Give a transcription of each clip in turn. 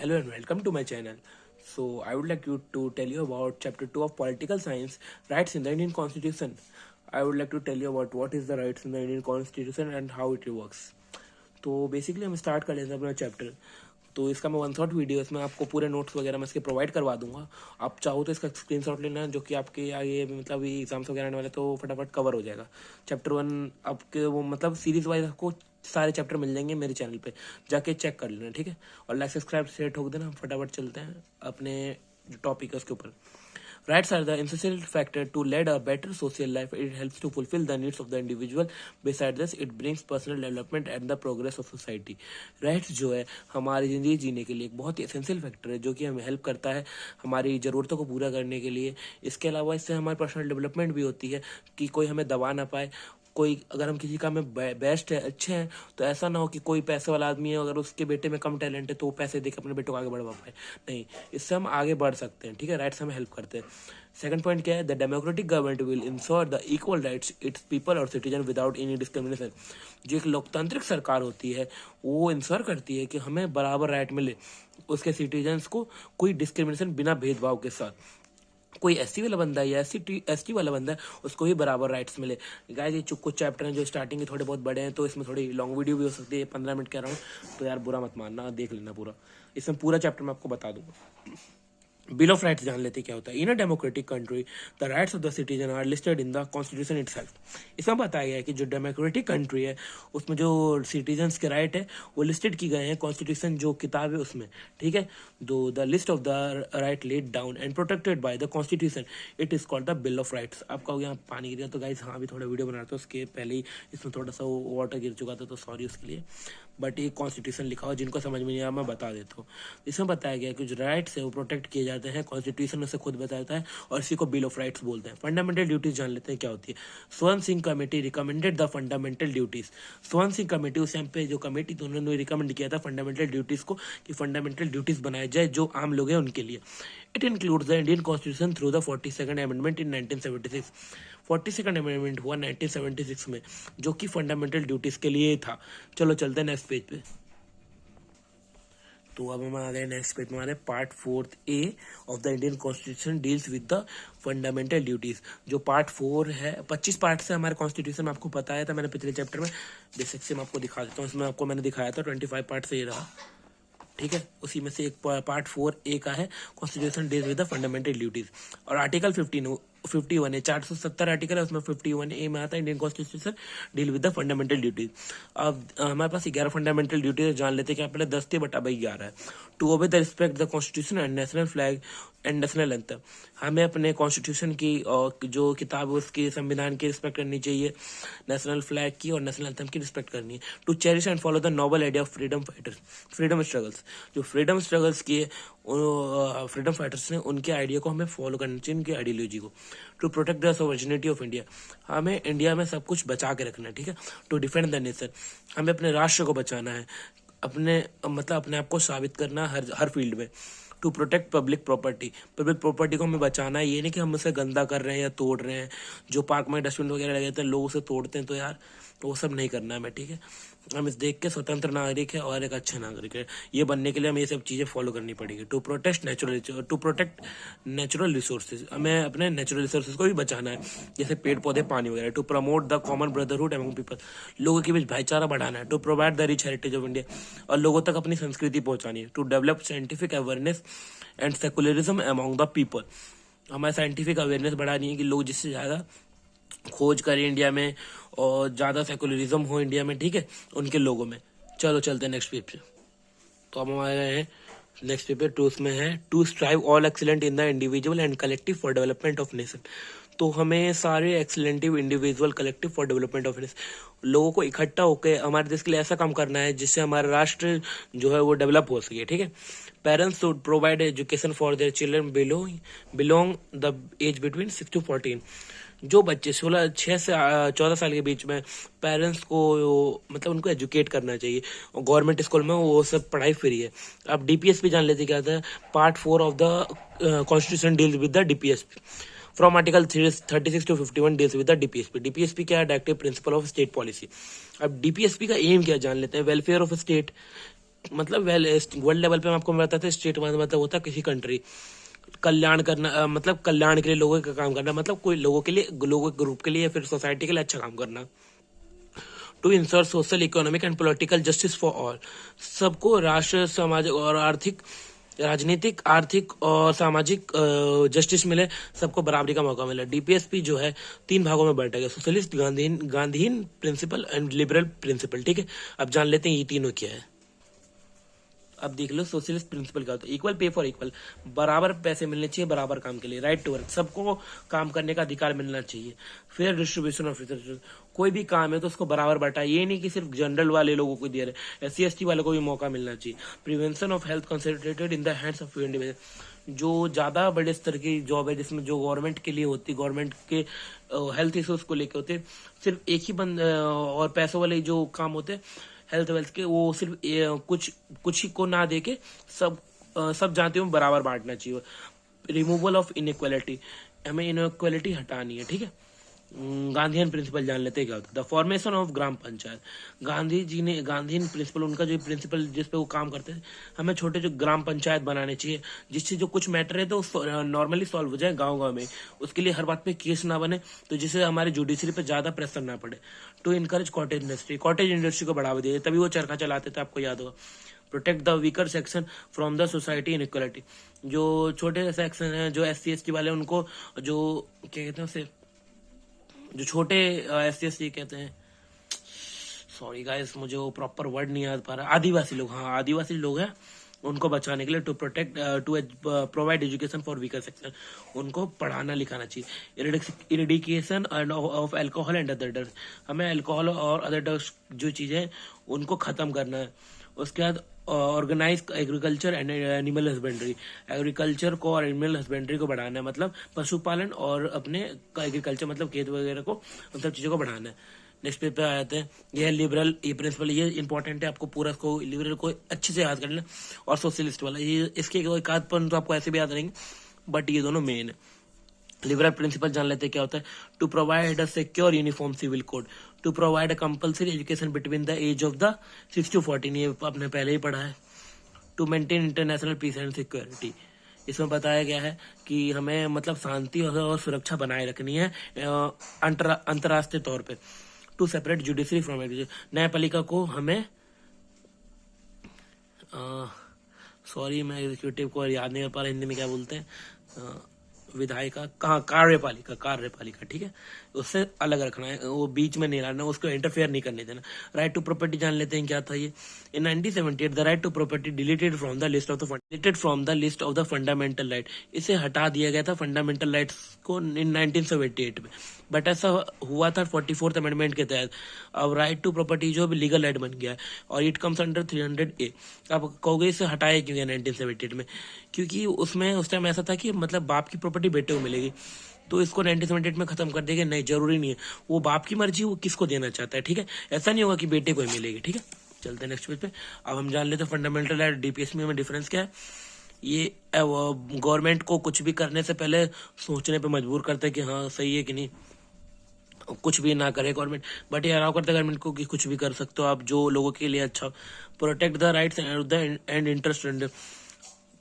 Hello and welcome to my channel. So I would like to tell you about chapter 2 of political science, rights in the Indian constitution. I would like to tell you about what is the rights in the Indian constitution and how it works. तो basically हम start कर लेते हैं अपना chapter. तो इसका मैं one shot video इसमें आपको पूरे नोट्स वगैरह मैं इसके प्रोवाइड करवा दूंगा. आप चाहो तो इसका स्क्रीनशॉट लेना जो कि आपके आगे मतलब एग्जाम्स वगैरह आने वाले तो फटाफट कवर हो जाएगा. चैप्टर 1 आपके वो मतलब सीरीज वाइज आपको सारे चैप्टर मिल जाएंगे मेरे चैनल पे, जाके चेक कर लेना. ठीक है, और लाइक सब्सक्राइब शेयर ठोक देना. फटाफट चलते हैं अपने जो टॉपिक है उसके ऊपर. Rights are the essential factor to lead a better social life. It helps to fulfill the needs of the individual. Besides this, it brings personal development and the progress of society. Rights जो है हमारी ज़िंदगी जीने के लिए एक बहुत ही essential factor है जो कि हमें हेल्प करता है हमारी ज़रूरतों को पूरा करने के लिए. इसके अलावा इससे हमारी पर्सनल डेवलपमेंट भी होती है कि कोई हमें दबा ना पाए. कोई अगर हम किसी काम में बेस्ट है, अच्छे हैं, तो ऐसा ना हो कि कोई पैसे वाला आदमी है, अगर उसके बेटे में कम टैलेंट है तो वो पैसे देकर अपने बेटे को आगे बढ़वा पाए. नहीं, इससे हम आगे बढ़ सकते हैं. ठीक है, राइट्स हमें हेल्प करते हैं. सेकंड पॉइंट क्या है? The democratic government will ensure the equal rights it's people और सिटीजन विदाउट एनी डिस्क्रिमिनेशन. जो एक लोकतांत्रिक सरकार होती है वो इंश्योर करती है कि हमें बराबर राइट मिले उसके सिटीजन्स को, कोई डिस्क्रिमिनेशन बिना भेदभाव के साथ. कोई एससी वाला बंदा है या एसटी वाला बंदा है उसको भी बराबर राइट्स मिले. गाइस ये कुछ चैप्टर हैं जो स्टार्टिंग के थोड़े बहुत बड़े हैं तो इसमें थोड़ी लॉन्ग वीडियो भी हो सकती है, 15 मिनट कह रहा हूँ तो यार बुरा मत मानना, देख लेना पूरा. इसमें पूरा चैप्टर मैं आपको बता दूंगा. बिल ऑफ राइट्स जान लेते क्या होता है. In a democratic country the rights of the citizen are listed in the constitution itself. इसमें बताया गया है कि जो डेमोक्रेटिक कंट्री है उसमें जो सिटीजन्स के राइट है वो लिस्टेड की गए हैं कॉन्स्टिट्यूशन जो किताब है उसमें. ठीक है, दो the list of the right laid down and protected by the constitution it is called the bill of rights. आपका यहाँ पानी गिर गया तो गाइस हाँ अभी थोड़ा वीडियो बना रहा था उसके पहले ही इसमें थोड़ा सा वाटर गिर चुका था तो सॉरी उसके लिए. बट ये कॉन्स्टिट्यूशन लिखा हुआ, जिनको समझ में नहीं आया मैं बता देता हूँ. इसमें बताया गया कि जो राइट्स है वो प्रोटेक्ट किए जाते हैं, कॉन्स्टिट्यूशन उसे खुद बताता है और इसी को बिल ऑफ राइट्स बोलते हैं. फंडामेंटल ड्यूटीज जान लेते हैं क्या होती है. स्वर्ण Singh committee recommended the fundamental duties. स्वर्ण सिंह कमेटी उस टाइम पे जो कमेटी थी उन्होंने रिकमेंड किया था फंडामेंटल ड्यूटीज को कि फंडामेंटल ड्यूटीज बनाए जाए जो आम लोग हैं उनके लिए. It includes the Indian constitution through the 42nd amendment in 1976. 42nd amendment हुआ 1976 में जो कि फंडामेंटल ड्यूटीज के लिए था. चलो चलते हैं नेक्स्ट पेज पे. तो अब हम आ गए नेक्स्ट पेज में. हमारे part 4 A of the Indian constitution deals with the fundamental duties. जो पार्ट 4 है, 25 पार्ट से हमारे कॉन्स्टिट्यूशन में आपको बताया था मैंने पिछले चैप्टर में. बेसिक से मैं आपको दिखा देता हूँ. इसमें आपको मैंने दिखाया था 25 पार्ट से ये रहा. ठीक है, उसी में से एक पार्ट 4A का है constitution deals with the fundamental duties. और आर्टिकल 51 है, 470 आर्टिकल है उसमें 51A में आता है Indian constitution deal with the fundamental duties. अब हमारे पास 11 फंडामेंटल ड्यूटीज जान लेते हैं कि पहले 10/11 है. To obey the respect the constitution and national flag and national anthem. हमें अपने कॉन्स्टिट्यूशन की और जो किताब है उसकी, संविधान की रिस्पेक्ट करनी चाहिए, नेशनल फ्लैग की और नेशनल एंथम की रिस्पेक्ट करनी है. To cherish and follow the noble idea of freedom fighters. Freedom struggles, जो फ्रीडम स्ट्रगल्स किए फ्रीडम फाइटर्स ने उनके आइडिया को हमें फॉलो करना चाहिए, उनकी आइडियोलॉजी को. To protect the sovereignty of India. हमें इंडिया में सब कुछ बचा के रखना है. ठीक है, टू डिफेंड द नेशन. हमें अपने राष्ट्र को बचाना है, अपने मतलब अपने आप को साबित करना हर फील्ड में. To protect public property. Public property को हमें बचाना है. ये नहीं कि हम उसे गंदा कर रहे हैं या तोड़ रहे हैं. जो पार्क में डस्टबिन वगैरह लगे थे लोग उसे तोड़ते हैं तो यार वो सब नहीं करना है हमें. ठीक है, हम इस देख के स्वतंत्र नागरिक है और एक अच्छे नागरिक है, ये बनने के लिए हमें ये सब चीजें फॉलो करनी पड़ेगी. To protect natural resources. हमें अपने नेचुरल रिसोर्सेज को भी बचाना है जैसे पेड़ पौधे, पानी वगैरह. To promote the common brotherhood among people. लोगों के बीच भाईचारा बढ़ाना है. To provide the rich heritage of India. और लोगों तक अपनी संस्कृति पहुंचानी है. To develop scientific awareness and secularism among the people. हमें साइंटिफिक अवेयरनेस बढ़ानी है कि लोग जिससे ज्यादा खोज करें इंडिया में और ज्यादा सेकुलरिज्म हो इंडिया में. ठीक है, उनके लोगों में. चलो चलते हैं नेक्स्ट पेज पे. तो अब हमारे हैं नेक्स्ट पेपर 2. उसमें है to strive all excellent in the individual and collective for development of nation. तो हमें सारे excellence individual collective for development of nation, लोगों को इकट्ठा होकर हमारे देश के लिए ऐसा काम करना है जिससे हमारा राष्ट्र जो है वो डेवलप हो सके. ठीक है, parents should provide education for their children belong the age between 6 to 14. जो बच्चे 6 से 14 साल के बीच में, पेरेंट्स को मतलब उनको एजुकेट करना चाहिए. और गवर्नमेंट स्कूल में वो सब पढ़ाई फ्री है. अब डीपीएसपी जान लेते क्या था. Part 4 of the constitution deals with the DPSP. From article 36 to 51 deals with the DPSP. DPSP क्या है? Directive principle of state policy. अब डीपीएसपी का एम क्या जान लेते हैं. वेलफेयर ऑफ स्टेट, मतलब वर्ल्ड लेवल पे मैं आपको बताता था, स्टेट मतलब होता है किसी कंट्री कल्याण करना, मतलब कल्याण के लिए लोगों का काम करना, मतलब कोई लोगों के लिए, लोगों के ग्रुप के लिए या फिर सोसाइटी के लिए अच्छा काम करना। To ensure social economic and political justice for all, सबको राष्ट्र सामाजिक और आर्थिक, राजनीतिक, आर्थिक और सामाजिक जस्टिस मिले, सबको बराबरी का मौका मिले। डीपीएसपी जो है 3 भागों में बांटा गया, socialist, Gandhian principle and liberal principle. ठीक है, अब जान लेते हैं ये तीनों क्या है। अब देख लो सोशलिस्ट प्रिंसिपल क्या होता है। इक्वल पे फॉर इक्वल, बराबर पैसे मिलने चाहिए बराबर काम के लिए। राइट टू वर्क, सबको काम करने का अधिकार मिलना चाहिए। फेयर डिस्ट्रीब्यूशन ऑफ रिसोर्सेज, कोई भी काम है तो उसको बराबर बांटा, ये नहीं कि सिर्फ जनरल वाले लोगों को दे रहे, SC ST वालों को भी मौका मिलना चाहिए। Prevention of health concentrated in the hands of individual, जो ज्यादा बड़े स्तर की जॉब है जिसमें जो गवर्नमेंट के लिए होती, गवर्नमेंट के हेल्थ इश्यूज को लेकर होते, सिर्फ एक ही बंद और पैसों वाले जो काम होते हेल्थ वेल्थ के, वो सिर्फ कुछ कुछ ही को ना दे के सब जातियों में बराबर बांटना चाहिए। रिमूवल ऑफ इनइक्वालिटी, हमें इनइक्वालिटी हटानी है। ठीक है, गांधीयन प्रिंसिपल जान लेते हैं क्या होता है। The formation of gram panchayat, Gandhi ji ने गांधीयन प्रिंसिपल, उनका जो प्रिंसिपल जिस पे वो काम करते हैं, हमें छोटे जो ग्राम पंचायत बनाने चाहिए जिससे जो कुछ मैटर है तो नॉर्मली सॉल्व हो जाए गांव गांव में। उसके लिए हर बात पे केस ना बने, तो जिससे हमारे जुडिशरी पे ज्यादा प्रेशर ना पड़े। To encourage cottage industry, cottage industry को बढ़ावा दिए, तभी वो चरखा चलाते थे, आपको याद होगा। Protect the weaker section from the society inequality, जो छोटे सेक्शन है, जो SC ST वाले, उनको जो क्या कहते हैं उसे, जो छोटे SC ST कहते हैं, सॉरी गाइस मुझे वो प्रॉपर वर्ड नहीं याद पा रहा, आदिवासी लोग, हाँ आदिवासी लोग हैं, उनको बचाने के लिए to protect to provide education for weaker section, उनको पढ़ाना लिखाना चाहिए। Eradication of alcohol and other drugs, हमें अल्कोहल और अदर ड्रग्स जो चीजें उनको खत्म करना है। उसके बाद organise agriculture and animal husbandry, agriculture को और एनिमल हस्बेंड्री को बढ़ाना है, मतलब पशुपालन और अपने एग्रीकल्चर मतलब खेत वगैरह को, उन सब चीजों को बढ़ाना है। नेक्स्ट पेपर आ जाते हैं, ये लिबरल, ये प्रिंसिपल, ये इंपॉर्टेंट है, आपको पूरा को लिबरल को अच्छे से याद कर लेना। और सोशलिस्ट वाला, ये इसके एक आध पॉइंट तो आपको ऐसे भी याद रहेंगे, बट ये दोनों मेन है। लिबरल प्रिंसिपल जान लेते हैं क्या होता है। To provide a secure uniform civil code, to provide a compulsory education between the age of the 6 to 14, ये आपने पहले ही पढ़ा है। To maintain international peace and security, इसमें बताया गया है कि हमें मतलब शांति और सुरक्षा बनाए रखनी है अंतर्राष्ट्रीय तौर पे। To separate judiciary from executive, न्यायपालिका को हमें सॉरी मैं एग्जीक्यूटिव को याद नहीं कर पा रहा, हिंदी में क्या बोलते हैं, विधायिका कहाँ, कार्यपालिका, ठीक है, उससे अलग रखना है, वो बीच में नहीं लाना, उसको इंटरफेयर नहीं करने देना। राइट टू प्रॉपर्टी जान लेते हैं क्या था ये। In 1978 the right to property deleted from the list of the fundamental right, इसे हटा दिया गया था फंडामेंटल राइट्स को इन 1978 में, बट ऐसा हुआ था 44th अमेंडमेंट के तहत। अब राइट टू प्रॉपर्टी जो लीगल राइट बन गया है और इट कम्स अंडर 300A। अब कहोगे इसे हटाया क्यों गया 1978 में, क्योंकि उसमें उस टाइम ऐसा था कि मतलब बाप की प्रॉपर्टी बेटे को मिलेगी, तो इसको 1978 में खत्म कर देंगे, नहीं जरूरी नहीं है, वो बाप की मर्जी, वो किसको देना चाहता है। ठीक है, ऐसा नहीं होगा कि बेटे को ही मिलेगी। ठीक है, चलते हैं नेक्स्ट पेज पे। अब हम जान लेते हैं फंडामेंटल राइट डीपीएसपी में डिफरेंस क्या है। ये गवर्नमेंट को कुछ भी करने से पहले सोचने पे मजबूर करते हैं कि हाँ सही है कि नहीं, कुछ भी ना करे गवर्नमेंट, बट ये अलाउ करता है गवर्नमेंट को कि कुछ भी कर सकते हो आप जो लोगों के लिए अच्छा। Protect the rights and interest,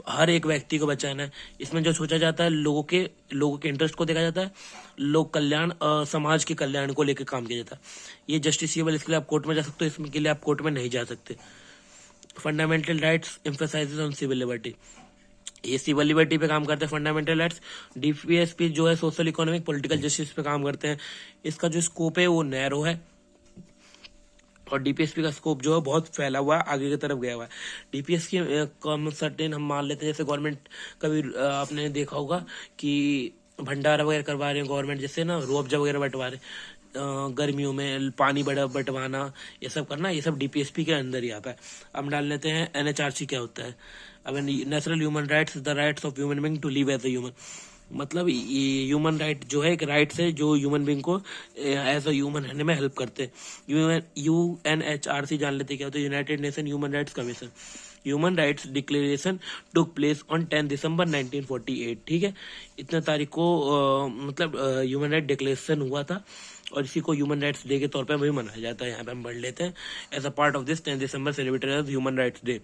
हर एक व्यक्ति को बचाना है। इसमें जो सोचा जाता है लोगों के इंटरेस्ट को देखा जाता है, लोक कल्याण, समाज के कल्याण को लेकर काम किया जाता है। ये जस्टिसिएबल, इसके लिए आप कोर्ट में जा सकते हो, इसमें के लिए आप कोर्ट में नहीं जा सकते। Fundamental rights emphasises on civil liberty, ये सिविल लिबर्टी पे काम करते हैं फंडामेंटल राइट्स। डीपीएसपी जो है सोशल इकोनॉमिक पॉलिटिकल जस्टिस पे काम करते हैं। इसका जो स्कोप है वो नैरो है, और डीपीएसपी का स्कोप जो है बहुत फैला हुआ है, आगे की तरफ गया हुआ है। डीपीएसपी कम सर्टेन हम मान लेते हैं, जैसे गवर्नमेंट कभी आपने देखा होगा कि भंडारा वगैरह करवा रहे हैं गवर्नमेंट, जैसे ना रूअफ़ज़ा वगैरह बंटवा रहे, गर्मियों में पानी बंटवाना, ये सब करना, ये सब डीपीएसपी के अंदर ही आता है। अब डाल लेते हैं एनएचआरसी क्या होता है। अब natural human rights, the rights of human being to live as a human, मतलब ये ह्यूमन राइट जो है एक राइट्स है जो ह्यूमन बीइंग को एज अ ह्यूमन रहने में हेल्प करते हैं। यूएनएचआरसी जान लेते क्या होता है, United nation human rights commission. Human rights declaration took place on 10 दिसंबर 1948। ठीक है, इतने तारीख को मतलब ह्यूमन राइट डिक्लेरेशन हुआ था, और इसी को ह्यूमन राइट्स डे के तौर पे भी मनाया जाता है। यहाँ पे हम पढ़ लेते हैं, as a part of this 10 December celebrated as human rights day.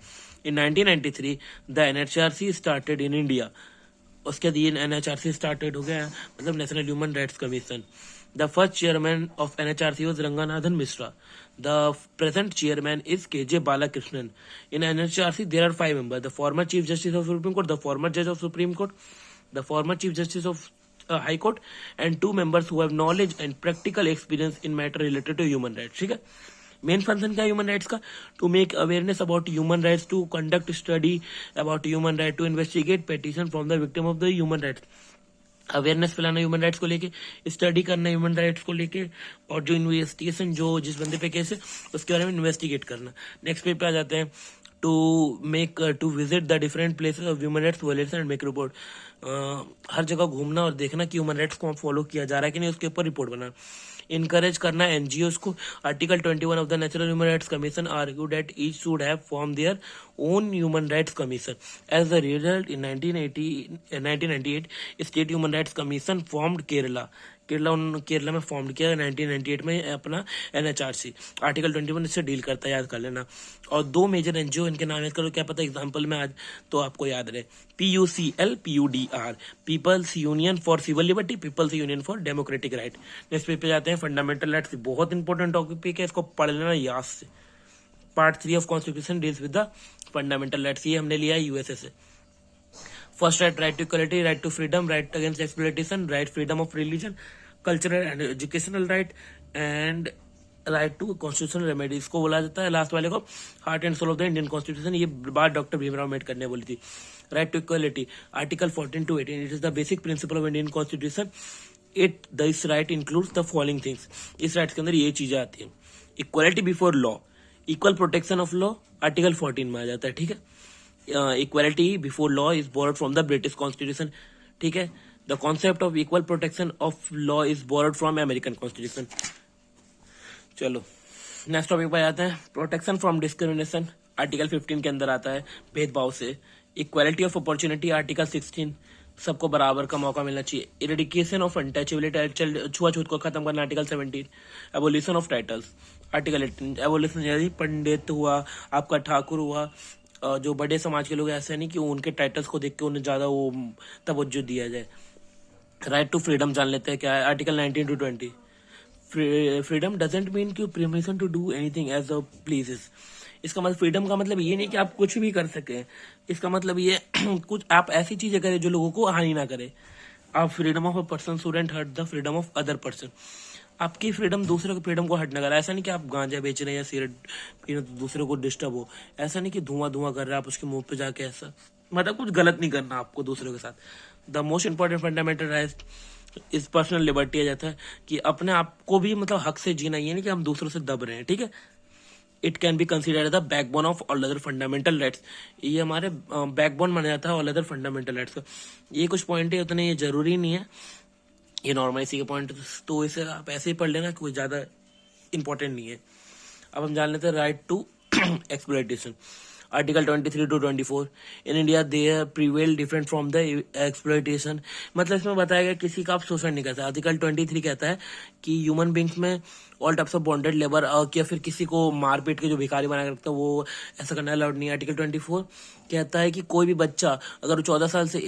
In 1993 the NHRC started in India. उसके दिन एनएचआरसी स्टार्टेड हो गया, मतलब national human rights commission. The first chairman of NHRC was Ranganathan Mishra. The present chairman is K.J. Balakrishnan. In NHRC, there are 5 members: the former Chief Justice of Supreme Court, the former Judge of Supreme Court, the former Chief Justice of High Court, and 2 members who have knowledge and practical experience in matter related to human rights. ठीक है, main function क्या है human rights का? To make awareness about human rights, to conduct study about human right, to investigate petition from the victim of the human rights. Awareness फैलाना human rights को लेके, study करना human rights को लेके, और जो इन्वेस्टिगेशन, जो जिस बंदे पे केस है उसके बारे में इन्वेस्टिगेट करना। नेक्स्ट पेज पे आ जाते हैं, to visit the different places of human rights violation and make report. हर जगह घूमना और देखना कि ह्यूमन राइट्स को फॉलो किया जा रहा है कि नहीं, उसके ऊपर रिपोर्ट बनाना। इनकरेज करना एनजीओस को। Article 21 of the national human rights commission argue that each should have form their own human rights commission. As the result, in 1998 state human rights commission formed Kerala में फॉर्म किया 1998 में अपना NHRC. Article 21 इससे deal करता है, याद कर लेना। और 2 मेजर एनजीओ, इनके नाम याद करो, क्या पता एग्जांपल में आज तो आपको याद रहे। PUCL, PUDR, people's union for civil liberty, people's union for democratic right. Next page पे जाते हैं, फंडामेंटल राइट्स। बहुत इंपॉर्टेंट टॉपिक है, इसको पढ़ लेना याद से। Part 3 of constitution deals with the fundamental rights. ये हमने लिया है यूएसए से। First right to equality, right to freedom, right against exploitation, right freedom of religion, cultural and educational right, and right to constitutional remedy. इसको बोला जाता है last वाले को heart and soul of the Indian constitution. ये बात doctor Bhimrao Ambedkar ने बोली थी। Right to equality, article 14 to 18, it is the basic principle of Indian constitution. This right includes the following things. इस राइट के अंदर ये चीजें आती है। Equality before law, equal protection of law, article 14 में आ जाता है। ठीक है, equality before law is borrowed from the British constitution. ठीक है, the concept of equal protection of law is borrowed from American constitution. चलो नेक्स्ट टॉपिक पर आते हैं, प्रोटेक्शन फ्रॉम डिस्क्रिमिनेशन। आर्टिकल 15 के अंदर आता है भेदभाव से। इक्वालिटी ऑफ अपॉर्चुनिटी, आर्टिकल 16, सबको बराबर का मौका मिलना चाहिए। इरेडिकेशन ऑफ अनटचेबिलिटी, छुआछूत को खत्म करना, article 17। Abolition of titles, article 18। Abolition यदि पंडित हुआ, आपका ठाकुर हुआ, जो बड़े समाज के लोग, ऐसे नहीं कि उनके टाइटल्स को देख के उन्हें ज्यादा वो तवज्जो दिया जाए। राइट टू फ्रीडम जान लेते हैं क्या है, article 19 to 20। Freedom doesn't mean कि permission to do anything as a pleases. इसका मतलब फ्रीडम का मतलब ये नहीं कि आप कुछ भी कर सके। इसका मतलब ये कुछ आप ऐसी चीजें करें जो लोगों को हानि ना करे। आप freedom of a person shouldn't hurt the freedom of other person. आपकी फ्रीडम दूसरे के फ्रीडम को हट ना करे। ऐसा नहीं कि आप गांजा बेच रहे हैं या सिगरेट पी रहे तो दूसरे को डिस्टर्ब हो। ऐसा नहीं कि धुआं कर रहे हैं आप उसके मुंह पे जाके, ऐसा मतलब कुछ गलत नहीं करना आपको दूसरों के साथ। The most important fundamental right इस पर्सनल लिबर्टी आ जाता है कि अपने आप को भी मतलब हक से जीना, ये नहीं कि हम दूसरों से दब रहे हैं। ठीक है, it can be considered the backbone of all other fundamental rights. ये हमारे बैकबोन माना जाता है ऑल अदर फंडामेंटल राइट्स का। ये कुछ पॉइंट है, उतने ये जरूरी नहीं है, ये नॉर्मल इसी के पॉइंट, तो इसे आप ऐसे ही पढ़ लेना, कोई ज्यादा इंपॉर्टेंट नहीं है। अब हम जान लेते हैं right to exploitation. Article 23 to 24। In India there prevail different from the exploitation. मतलब इसमें बताया गया किसी का आप शोषण नहीं करते। आर्टिकल 23 कहता है कि ह्यूमन बींग्स में all types of bonded labour, या फिर किसी को मारपीट के जो भिखारी बना कर रखता है वो ऐसा करना अलाउड नहीं है। आर्टिकल 24 कहता है कि कोई भी बच्चा अगर 14 साल से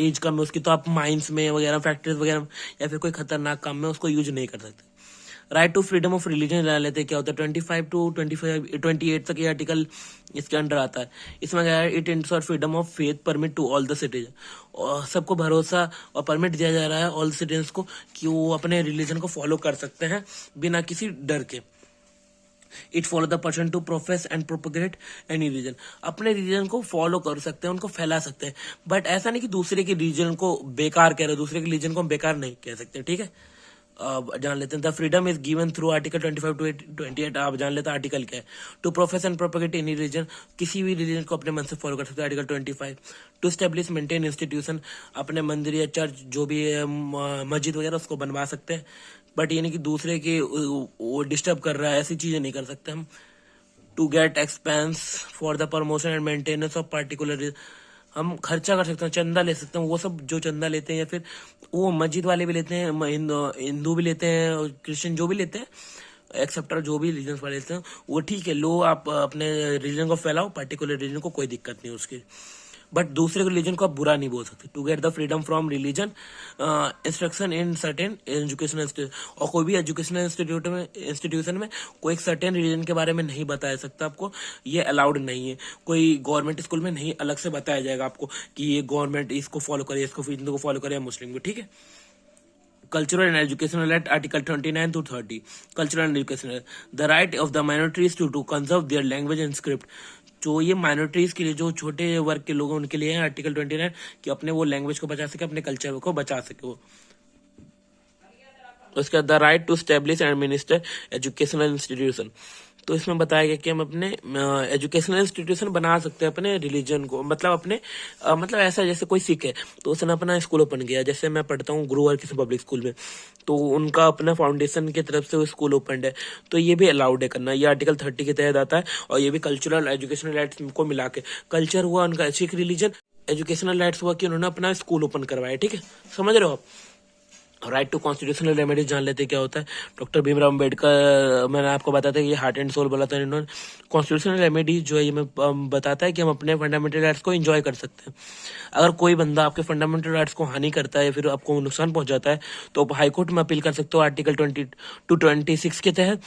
एज कम है उसकी, तो आप माइंस में वगैरह, फैक्ट्रीज वगैरह या फिर कोई खतरनाक काम में उसको यूज नहीं कर सकते। Right to freedom of religion ले लेते, क्या होता है 25 to 28 तक ये आर्टिकल इसके अंडर आता है। इसमें क्या है, it ensure freedom of faith permit to all the citizen. और सबको भरोसा और परमिट दिया जा रहा है ऑल सिटीजन को कि वो अपने रिलीजन को फॉलो कर सकते हैं बिना किसी डर के। It follow the person to profess and propagate any reason. अपने रीजन को फॉलो कर सकते हैं, उनको फैला सकते हैं, बट ऐसा नहीं कि दूसरे के रीजन को बेकार कह रहे, दूसरे के रीजन को हम बेकार नहीं कह सकते। ठीक है, जान लेते हैं the freedom is given through article 25 to 28। आप जान लेते हैं आर्टिकल क्या है। To profess and propagate any religion, किसी भी रिलीजन को अपने मन से फॉलो कर सकते हैं, article 25। To establish maintain institution, अपने मंदिर या चर्च जो भी मस्जिद वगैरह उसको बनवा सकते हैं, बट ये नहीं कि दूसरे के वो डिस्टर्ब कर रहा है, ऐसी चीजें नहीं कर सकते हम। To get expense for the promotion and maintenance of particular हम खर्चा कर सकते हैं, चंदा ले सकते हैं, वो सब जो चंदा लेते हैं या फिर वो मस्जिद वाले भी लेते हैं, हिंदू भी लेते हैं और क्रिश्चियन जो भी लेते हैं, एक्सेप्टर जो भी रिलीजन वाले लेते हैं, वो ठीक है, लो आप अपने रिलीजन को फैलाओ, पर्टिकुलर रिलीजन को कोई दिक्कत नहीं उसकी, बट दूसरे रिलीजन को आप बुरा नहीं बोल सकते। To get the freedom from religion, instruction in certain educational institute, और कोई भी एजुकेशनल इंस्टीट्यूशन में कोई एक सर्टेन रिलीजन के बारे में नहीं बताया सकता आपको, ये अलाउड नहीं है। कोई गवर्नमेंट स्कूल में नहीं अलग से बताया जाएगा आपको कि ये गवर्नमेंट इसको फॉलो करे, इसको हिंदू को फॉलो करे या मुस्लिम को, ठीक है। Cultural and Educational Act, Article 29 to 30. Cultural and Educational, the right of the minorities to conserve their language and script. जो ये माइनॉरिटीज के लिए, जो छोटे वर्ग के लोग हैं उनके लिए है आर्टिकल 29 कि अपने वो लैंग्वेज को बचा सके, अपने कल्चर को बचा सके वो। उसके बाद the right to establish and administer educational institution, तो इसमें बताया गया कि हम अपने एजुकेशनल इंस्टीट्यूशन बना सकते हैं अपने रिलीजन को, मतलब अपने मतलब ऐसा जैसे कोई सिख है तो उसने अपना स्कूल ओपन किया, जैसे मैं पढ़ता हूँ गुरुवार किसी पब्लिक स्कूल में, तो उनका अपना फाउंडेशन की तरफ से वो स्कूल ओपन है, तो ये भी अलाउड है करना, ये आर्टिकल 30 के तहत आता है। और ये भी कल्चरल एजुकेशनल राइट्स को मिला के, कल्चर हुआ उनका सिख रिलीजन, एजुकेशनल राइट्स हुआ कि उन्होंने अपना स्कूल ओपन करवाया, ठीक है, समझ रहे हो आप। राइट टू कॉन्स्टिट्यूशनल रेमेडीज जान लेते क्या होता है। डॉक्टर भीमराव अम्बेडकर, मैंने आपको बताया था कि ये हार्ट एंड सोल बोला था इन्होंने। कॉन्स्टिट्यूशनल रेमेडीज जो है ये बताता है कि हम अपने फंडामेंटल राइट्स को एंजॉय कर सकते हैं। अगर कोई बंदा आपके फंडामेंटल राइट्स को हानि करता है या फिर आपको नुकसान पहुंचाता है तो आप हाईकोर्ट में अपील कर सकते हो आर्टिकल 26 के तहत,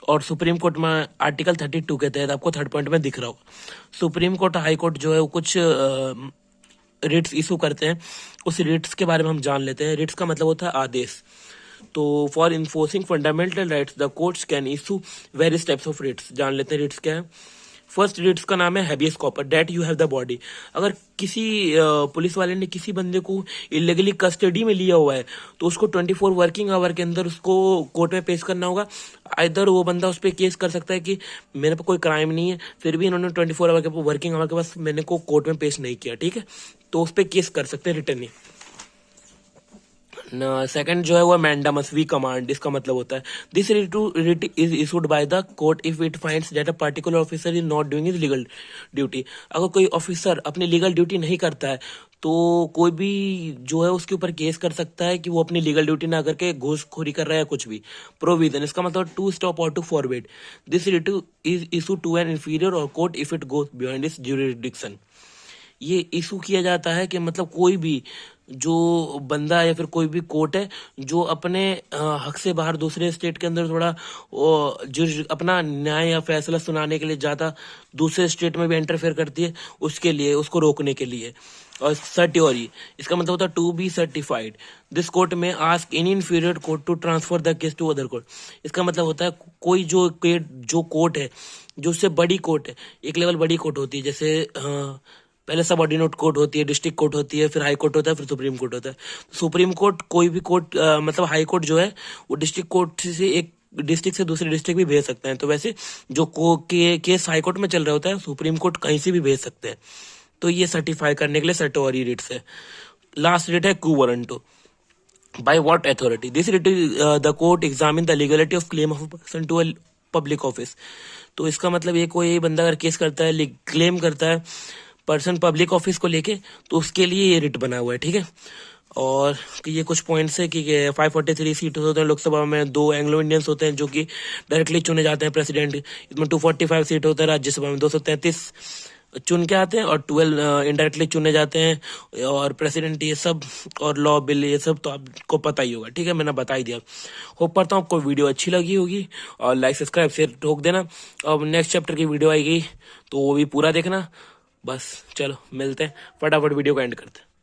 और सुप्रीम कोर्ट में आर्टिकल 32 के तहत, आपको थर्ड पॉइंट में दिख रहा होगा। सुप्रीम कोर्ट, हाई कोर्ट जो है वो कुछ रिट्स इशू करते हैं, उस रिट्स के बारे में हम जान लेते हैं। रिट्स का मतलब होता है आदेश। तो for enforcing fundamental rights the courts can issue various types of writs. जान लेते हैं रिट्स क्या है। फर्स्ट रिट्स का नाम है habeas corpus, that you have the body. अगर किसी पुलिस वाले ने किसी बंदे को इलीगली कस्टडी में लिया हुआ है तो उसको 24 वर्किंग आवर के अंदर उसको कोर्ट में पेश करना होगा। इधर वो बंदा उस पर केस कर सकता है कि मेरे पे कोई क्राइम नहीं है, फिर भी इन्होंने 24 आवर के वर्किंग आवर के पास मैंने को कोर्ट में पेश नहीं किया, ठीक है, तो उस पर केस कर सकते हैं रिटर्न। सेकंड जो है वो मैंडामस वी कमांड, इसका मतलब होता है this writ is issued by the court if it finds that a particular officer is not doing his legal duty. अगर कोई ऑफिसर अपनी लीगल ड्यूटी नहीं करता है तो कोई भी जो है उसके ऊपर केस कर सकता है कि वो अपनी लीगल ड्यूटी ना करके घूसखोरी कर रहा है कुछ भी। प्रोविजन, इसका मतलब टू स्टॉप और to forbid. This writ is issue to an inferior और court if it goes beyond its jurisdiction. ये इशू किया जाता है कि मतलब कोई भी जो बंदा या फिर कोई भी कोर्ट है जो अपने हक से बाहर दूसरे स्टेट के अंदर थोड़ा जो अपना न्याय या फैसला सुनाने के लिए ज्यादा दूसरे स्टेट में भी इंटरफेयर करती है, उसके लिए, उसको रोकने के लिए। और सर्टियोरी, इसका मतलब होता है to be certified. This court may ask any inferior court to transfer the case to other court. इसका मतलब होता है कोई जो कोर्ट है, जो उससे बड़ी कोर्ट है, एक लेवल बड़ी कोर्ट होती है, जैसे पहले सबऑर्डिनेट कोर्ट होती है, डिस्ट्रिक्ट कोर्ट होती है, फिर हाई कोर्ट होता है, फिर सुप्रीम कोर्ट होता है। सुप्रीम कोर्ट कोई भी कोर्ट मतलब हाई कोर्ट जो है वो डिस्ट्रिक्ट कोर्ट से एक डिस्ट्रिक्ट से दूसरे डिस्ट्रिक्ट भी भेज सकते हैं। तो वैसे जो केस हाई कोर्ट में चल रहा होता है सुप्रीम कोर्ट कहीं से भी भेज सकते हैं। तो ये सर्टिफाई करने के लिए सर्टोरी रिट्स है। लास्ट रिट है quo warranto. By what authority this writ the court examine the legality of claim of a person to a public office. तो इसका मतलब ये कोई बंदा अगर केस करता है, क्लेम करता है पर्सन पब्लिक ऑफिस को लेके, तो उसके लिए ये रिट बना हुआ है, ठीक है। और ये कुछ पॉइंट्स है कि 543 सीट होते हैं लोकसभा में, 2 एंग्लो इंडियंस होते हैं जो कि डायरेक्टली चुने जाते हैं प्रेसिडेंट। इसमें 245 सीट होते हैं राज्यसभा में, 233 चुन के आते हैं और 12 इनडायरेक्टली चुने जाते हैं। और प्रेसिडेंट ये सब और लॉ बिल ये सब तो आपको पता ही होगा, ठीक है, मैंने बता ही दिया। होप करता हूँ आपको वीडियो अच्छी लगी होगी और लाइक सब्सक्राइब शेयर ठोक देना। अब नेक्स्ट चैप्टर की वीडियो आएगी तो वो भी पूरा देखना। बस चलो मिलते हैं, फटाफट वीडियो को एंड करते हैं।